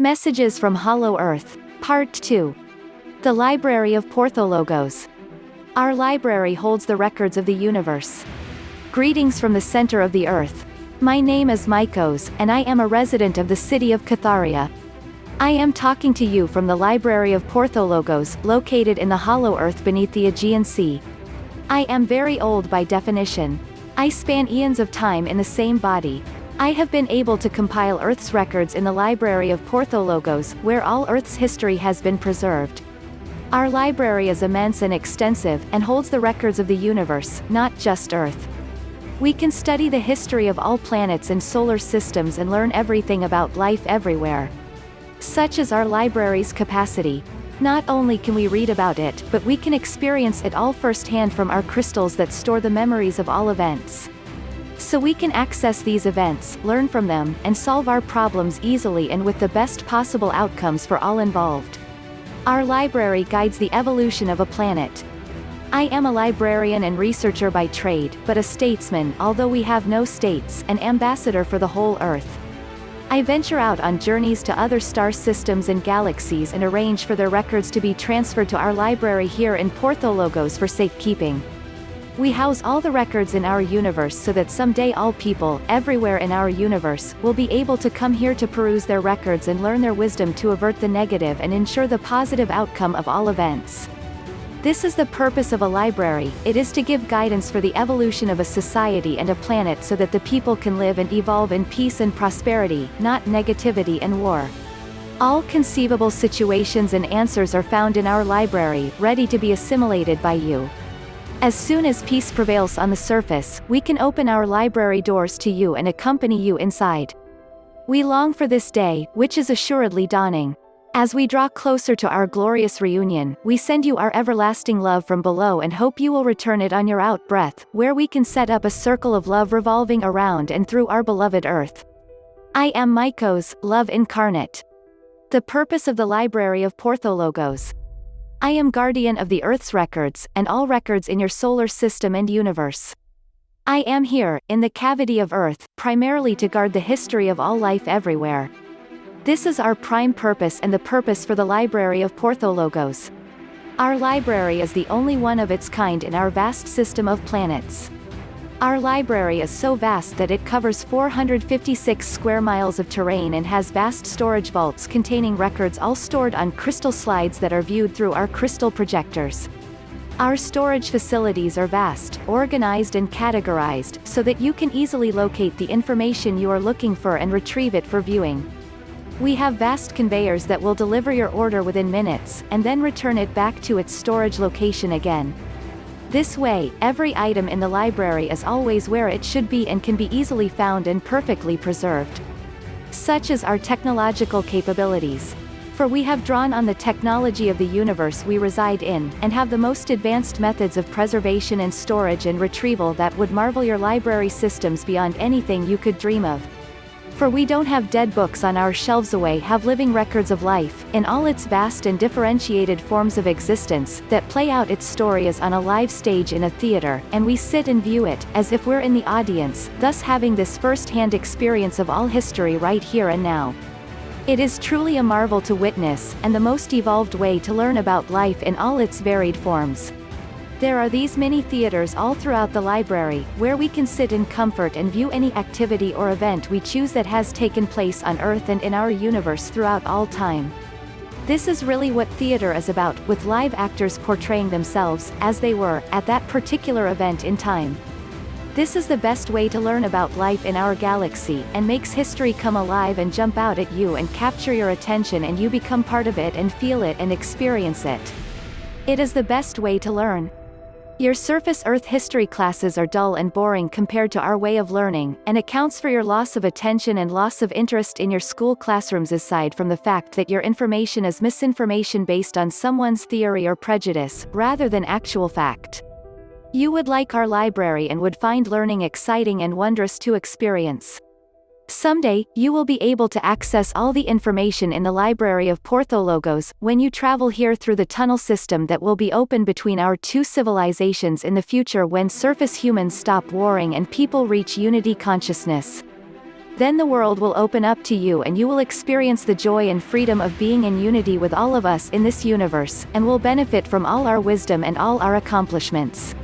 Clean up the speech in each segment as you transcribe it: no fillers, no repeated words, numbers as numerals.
Messages from Hollow Earth, Part 2. The Library of Porthologos. Our library holds the records of the universe. Greetings from the center of the earth. My name is Mycos, and I am a resident of the city of Catharia. I am talking to you from the Library of Porthologos, located in the hollow earth beneath the Aegean Sea. I am very old by definition. I span eons of time in the same body. I have been able to compile Earth's records in the Library of Porthologos, where all Earth's history has been preserved. Our library is immense and extensive, and holds the records of the universe, not just Earth. We can study the history of all planets and solar systems and learn everything about life everywhere. Such is our library's capacity. Not only can we read about it, but we can experience it all firsthand from our crystals that store the memories of all events. So we can access these events, learn from them, and solve our problems easily and with the best possible outcomes for all involved. Our library guides the evolution of a planet. I am a librarian and researcher by trade, but a statesman, although we have no states, an ambassador for the whole Earth. I venture out on journeys to other star systems and galaxies and arrange for their records to be transferred to our library here in Porthologos for safekeeping. We house all the records in our universe so that someday all people, everywhere in our universe, will be able to come here to peruse their records and learn their wisdom to avert the negative and ensure the positive outcome of all events. This is the purpose of a library. It is to give guidance for the evolution of a society and a planet so that the people can live and evolve in peace and prosperity, not negativity and war. All conceivable situations and answers are found in our library, ready to be assimilated by you. As soon as peace prevails on the surface, we can open our library doors to you and accompany you inside. We long for this day, which is assuredly dawning. As we draw closer to our glorious reunion, we send you our everlasting love from below and hope you will return it on your out-breath, where we can set up a circle of love revolving around and through our beloved Earth. I am Mycos, love incarnate. The purpose of the Library of Porthologos. I am guardian of the Earth's records, and all records in your solar system and universe. I am here, in the cavity of Earth, primarily to guard the history of all life everywhere. This is our prime purpose and the purpose for the Library of Porthologos. Our library is the only one of its kind in our vast system of planets. Our library is so vast that it covers 456 square miles of terrain and has vast storage vaults containing records all stored on crystal slides that are viewed through our crystal projectors. Our storage facilities are vast, organized and categorized, so that you can easily locate the information you are looking for and retrieve it for viewing. We have vast conveyors that will deliver your order within minutes, and then return it back to its storage location again. This way, every item in the library is always where it should be and can be easily found and perfectly preserved. Such is our technological capabilities. For we have drawn on the technology of the universe we reside in, and have the most advanced methods of preservation and storage and retrieval that would marvel your library systems beyond anything you could dream of. For we don't have dead books on our shelves, we have living records of life, in all its vast and differentiated forms of existence, that play out its story as on a live stage in a theater, and we sit and view it, as if we're in the audience, thus having this first-hand experience of all history right here and now. It is truly a marvel to witness, and the most evolved way to learn about life in all its varied forms. There are these mini theaters all throughout the library, where we can sit in comfort and view any activity or event we choose that has taken place on Earth and in our universe throughout all time. This is really what theater is about, with live actors portraying themselves, as they were, at that particular event in time. This is the best way to learn about life in our galaxy, and makes history come alive and jump out at you and capture your attention, and you become part of it and feel it and experience it. It is the best way to learn. Your surface Earth history classes are dull and boring compared to our way of learning, and accounts for your loss of attention and loss of interest in your school classrooms, aside from the fact that your information is misinformation based on someone's theory or prejudice, rather than actual fact. You would like our library and would find learning exciting and wondrous to experience. Someday, you will be able to access all the information in the Library of Porthologos, when you travel here through the tunnel system that will be open between our two civilizations in the future when surface humans stop warring and people reach unity consciousness. Then the world will open up to you and you will experience the joy and freedom of being in unity with all of us in this universe, and will benefit from all our wisdom and all our accomplishments.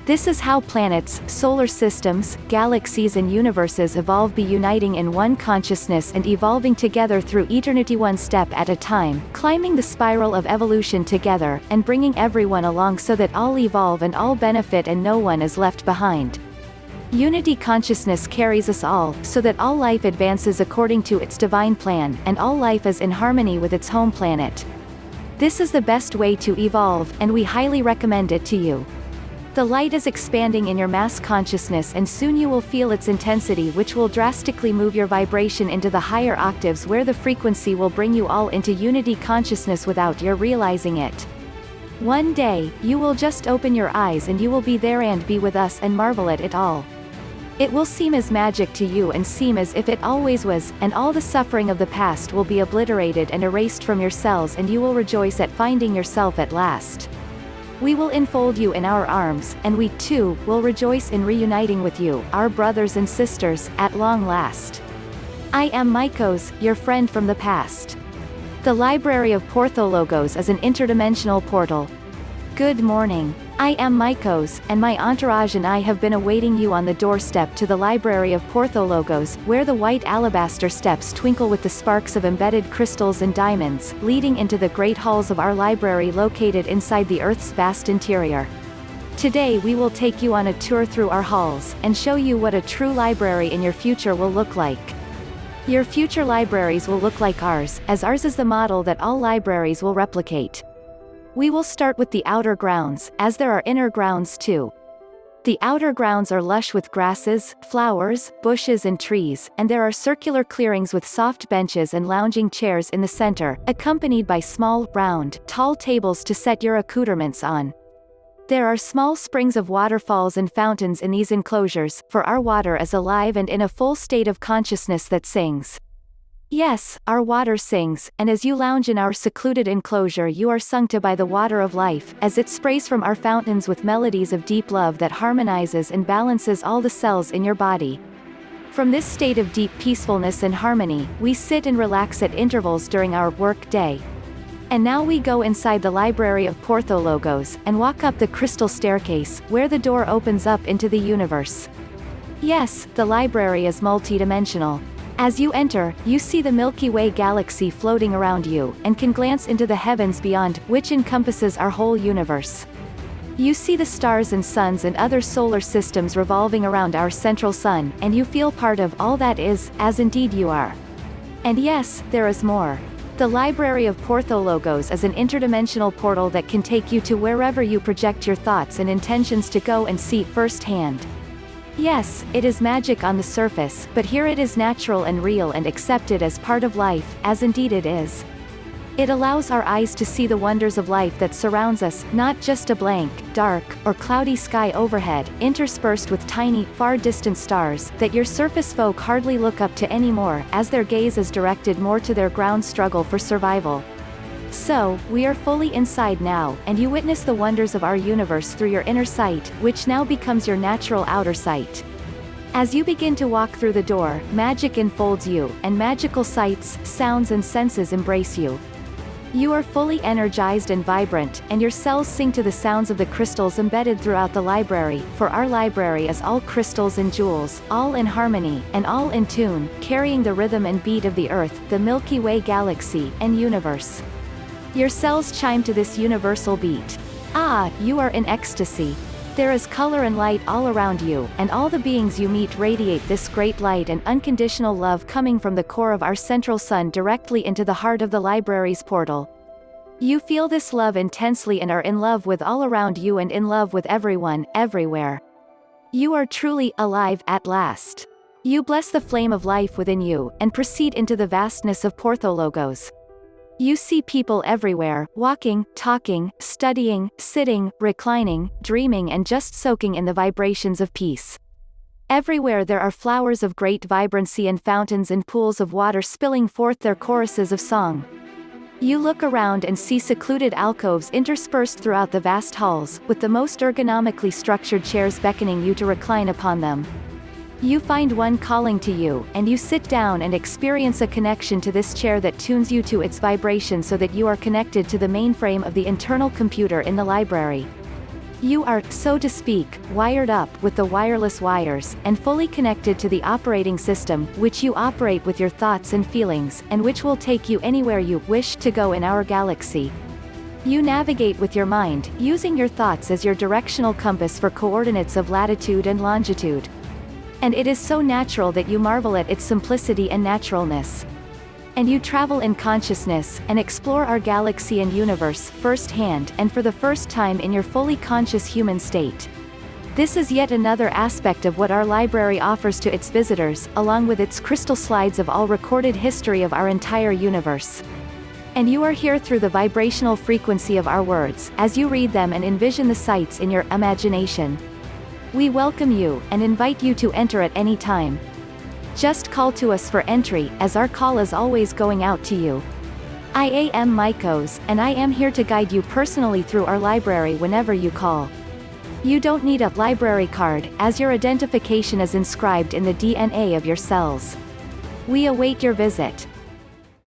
This is how planets, solar systems, galaxies and universes evolve, be uniting in one consciousness and evolving together through eternity, one step at a time, climbing the spiral of evolution together, and bringing everyone along so that all evolve and all benefit and no one is left behind. Unity consciousness carries us all, so that all life advances according to its divine plan, and all life is in harmony with its home planet. This is the best way to evolve, and we highly recommend it to you. The light is expanding in your mass consciousness, and soon you will feel its intensity, which will drastically move your vibration into the higher octaves, where the frequency will bring you all into unity consciousness without your realizing it. One day, you will just open your eyes and you will be there and be with us and marvel at it all. It will seem as magic to you and seem as if it always was, and all the suffering of the past will be obliterated and erased from your cells, and you will rejoice at finding yourself at last. We will enfold you in our arms, and we, too, will rejoice in reuniting with you, our brothers and sisters, at long last. I am Mycos, your friend from the past. The Library of Porthologos is an interdimensional portal. Good morning. I am Mycos, and my entourage and I have been awaiting you on the doorstep to the Library of Porthologos, where the white alabaster steps twinkle with the sparks of embedded crystals and diamonds, leading into the great halls of our library located inside the Earth's vast interior. Today we will take you on a tour through our halls, and show you what a true library in your future will look like. Your future libraries will look like ours, as ours is the model that all libraries will replicate. We will start with the outer grounds, as there are inner grounds too. The outer grounds are lush with grasses, flowers, bushes and trees, and there are circular clearings with soft benches and lounging chairs in the center, accompanied by small, round, tall tables to set your accoutrements on. There are small springs of waterfalls and fountains in these enclosures, for our water is alive and in a full state of consciousness that sings. Yes, our water sings, and as you lounge in our secluded enclosure you are sung to by the water of life, as it sprays from our fountains with melodies of deep love that harmonizes and balances all the cells in your body. From this state of deep peacefulness and harmony, we sit and relax at intervals during our work day. And now we go inside the Library of Porthologos, and walk up the crystal staircase, where the door opens up into the universe. Yes, the library is multidimensional. As you enter, you see the Milky Way galaxy floating around you, and can glance into the heavens beyond, which encompasses our whole universe. You see the stars and suns and other solar systems revolving around our central sun, and you feel part of all that is, as indeed you are. And yes, there is more. The Library of Porthologos is an interdimensional portal that can take you to wherever you project your thoughts and intentions to go and see firsthand. Yes, it is magic on the surface, but here it is natural and real and accepted as part of life, as indeed it is. It allows our eyes to see the wonders of life that surrounds us, not just a blank, dark, or cloudy sky overhead, interspersed with tiny, far-distant stars, that your surface folk hardly look up to anymore, as their gaze is directed more to their ground struggle for survival. So, we are fully inside now, and you witness the wonders of our universe through your inner sight, which now becomes your natural outer sight. As you begin to walk through the door, magic enfolds you, and magical sights, sounds and senses embrace you. You are fully energized and vibrant, and your cells sing to the sounds of the crystals embedded throughout the library, for our library is all crystals and jewels, all in harmony, and all in tune, carrying the rhythm and beat of the Earth, the Milky Way galaxy, and universe. Your cells chime to this universal beat. Ah, you are in ecstasy. There is color and light all around you, and all the beings you meet radiate this great light and unconditional love coming from the core of our central sun directly into the heart of the library's portal. You feel this love intensely and are in love with all around you and in love with everyone, everywhere. You are truly alive at last. You bless the flame of life within you, and proceed into the vastness of Porthologos. You see people everywhere, walking, talking, studying, sitting, reclining, dreaming and just soaking in the vibrations of peace. Everywhere there are flowers of great vibrancy and fountains and pools of water spilling forth their choruses of song. You look around and see secluded alcoves interspersed throughout the vast halls, with the most ergonomically structured chairs beckoning you to recline upon them. You find one calling to you, and you sit down and experience a connection to this chair that tunes you to its vibration so that you are connected to the mainframe of the internal computer in the library. You are, so to speak, wired up with the wireless wires, and fully connected to the operating system, which you operate with your thoughts and feelings, and which will take you anywhere you wish to go in our galaxy. You navigate with your mind, using your thoughts as your directional compass for coordinates of latitude and longitude. And it is so natural that you marvel at its simplicity and naturalness. And you travel in consciousness, and explore our galaxy and universe, firsthand, and for the first time in your fully conscious human state. This is yet another aspect of what our library offers to its visitors, along with its crystal slides of all recorded history of our entire universe. And you are here through the vibrational frequency of our words, as you read them and envision the sights in your imagination. We welcome you, and invite you to enter at any time. Just call to us for entry, as our call is always going out to you. I am Maikos, and I am here to guide you personally through our library whenever you call. You don't need a library card, as your identification is inscribed in the DNA of your cells. We await your visit.